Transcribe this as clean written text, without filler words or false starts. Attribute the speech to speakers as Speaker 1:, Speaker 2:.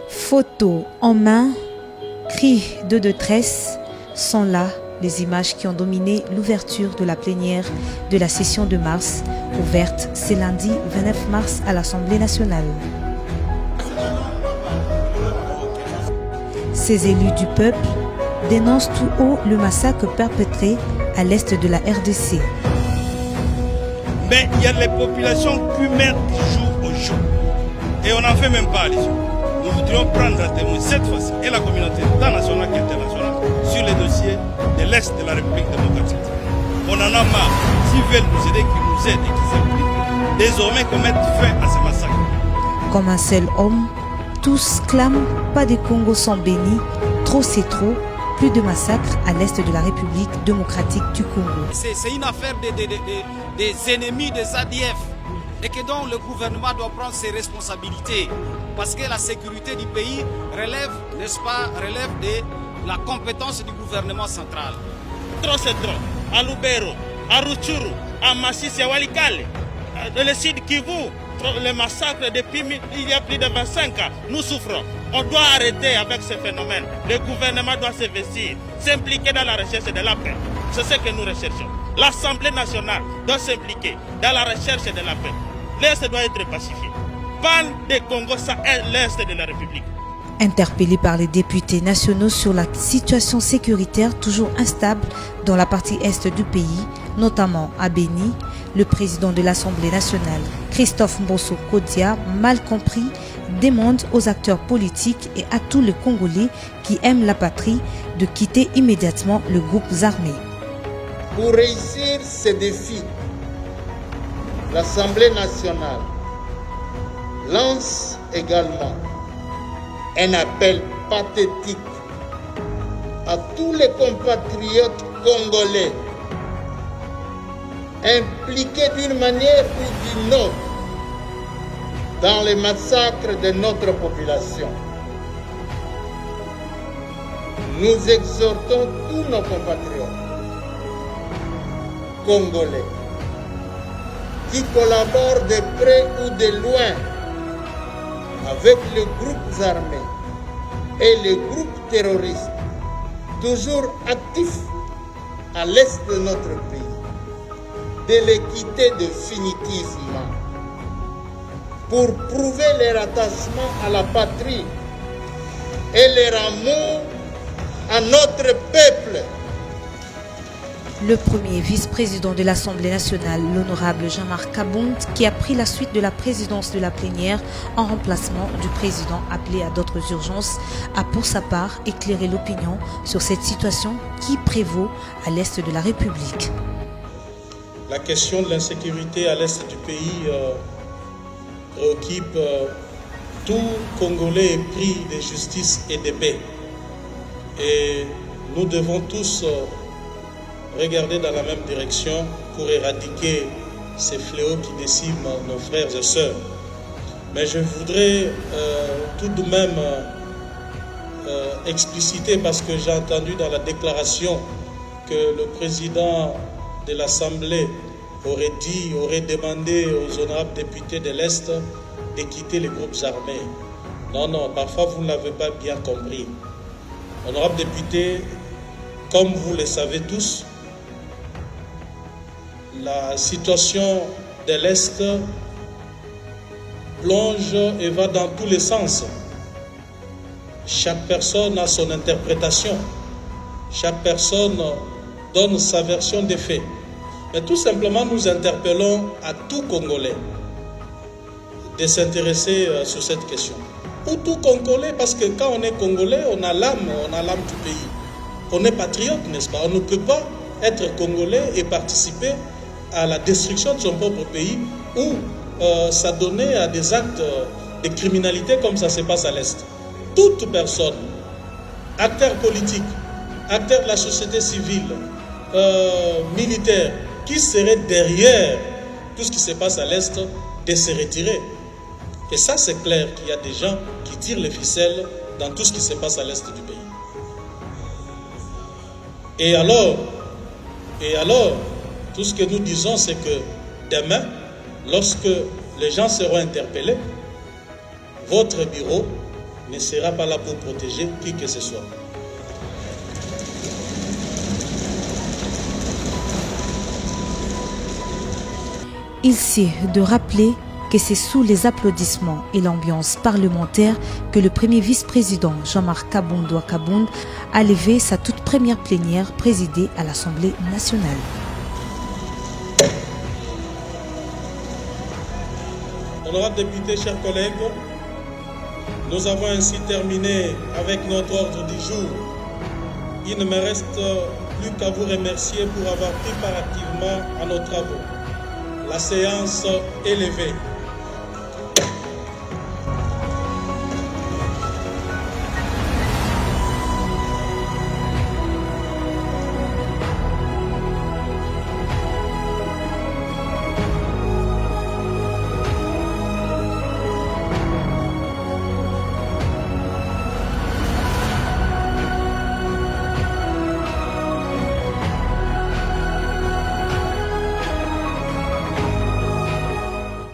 Speaker 1: Photos en main, cris de détresse sont là les images qui ont dominé l'ouverture de la plénière de la session de mars, ouverte ce lundi 29 mars à l'Assemblée nationale. Ces élus du peuple dénoncent tout haut le massacre perpétré à l'est de la RDC.
Speaker 2: Mais il y a les populations qui meurent jour au jour. Et on n'en fait même pas allusion. Nous voudrions prendre à témoin cette fois-ci, et la communauté, tant nationale qu'internationale, sur les dossiers de l'Est de la République démocratique. On en a marre. S'ils veulent nous aider, qu'ils nous aident et qu'ils s'impliquent. Désormais qu'on mette fin à ce massacre.
Speaker 1: Comme un seul homme, tous clament « Pas de Congo sans béni, trop c'est trop ». Plus de massacres à l'est de la République démocratique du Congo.
Speaker 3: C'est une affaire des ennemis des ADF et que donc le gouvernement doit prendre ses responsabilités parce que la sécurité du pays relève, n'est-ce pas, relève de la compétence du gouvernement central.
Speaker 2: Trop c'est trop. À Lubero, à Rutshuru, à Masisi, à Walikale, le sud Kivu, le massacre depuis il y a plus de 25 ans, nous souffrons. On doit arrêter avec ce phénomène. Le gouvernement doit s'investir, s'impliquer dans la recherche de la paix. C'est ce que nous recherchons. L'Assemblée nationale doit s'impliquer dans la recherche de la paix. L'Est doit être pacifié. Pas de Congo, ça est l'Est de la République.
Speaker 1: Interpellé par les députés nationaux sur la situation sécuritaire toujours instable dans la partie est du pays, notamment à Béni, le président de l'Assemblée nationale, Christophe Mbosso Kodia, mal compris, demande aux acteurs politiques et à tous les Congolais qui aiment la patrie de quitter immédiatement le groupe armé.
Speaker 4: Pour réussir ces défis, l'Assemblée nationale lance également un appel pathétique à tous les compatriotes congolais impliqués d'une manière ou d'une autre dans les massacres de notre population. Nous exhortons tous nos compatriotes congolais qui collaborent de près ou de loin avec les groupes armés et les groupes terroristes toujours actifs à l'est de notre pays, de les quitter définitivement pour prouver leur attachement à la patrie et leur amour à notre peuple.
Speaker 1: Le premier vice-président de l'Assemblée nationale, l'honorable Jean-Marc Kabound, qui a pris la suite de la présidence de la plénière en remplacement du président appelé à d'autres urgences, a pour sa part éclairé l'opinion sur cette situation qui prévaut à l'est de la République.
Speaker 5: La question de l'insécurité à l'est du pays préoccupe tout Congolais épris de justice et de paix. Et nous devons tous regarder dans la même direction pour éradiquer ces fléaux qui déciment nos frères et sœurs. Mais je voudrais tout de même expliciter, parce que j'ai entendu dans la déclaration que le président de l'Assemblée aurait demandé aux honorables députés de l'Est de quitter les groupes armés. Non, parfois vous ne l'avez pas bien compris. Honorables députés, comme vous le savez tous, la situation de l'Est plonge et va dans tous les sens. Chaque personne a son interprétation. Chaque personne donne sa version des faits. Mais tout simplement, nous interpellons à tout Congolais de s'intéresser sur cette question. Ou tout Congolais, parce que quand on est Congolais, on a l'âme du pays. On est patriote, n'est-ce pas? On ne peut pas être Congolais et participer à la destruction de son propre pays ou s'adonner à des actes de criminalité comme ça se passe à l'Est. Toute personne, acteur politique, acteur de la société civile, militaire, qui serait derrière tout ce qui se passe à l'Est, de se retirer. Et ça, c'est clair qu'il y a des gens qui tirent les ficelles dans tout ce qui se passe à l'Est du pays. Et alors, tout ce que nous disons, c'est que demain, lorsque les gens seront interpellés, votre bureau ne sera pas là pour protéger qui que ce soit.
Speaker 1: Il s'est de rappeler que c'est sous les applaudissements et l'ambiance parlementaire que le premier vice-président Jean-Marc Kabound Ouakabound a levé sa toute première plénière présidée à l'Assemblée nationale.
Speaker 5: Honorables députés, chers collègues, nous avons ainsi terminé avec notre ordre du jour. Il ne me reste plus qu'à vous remercier pour avoir pris part activement à nos travaux. La séance est levée.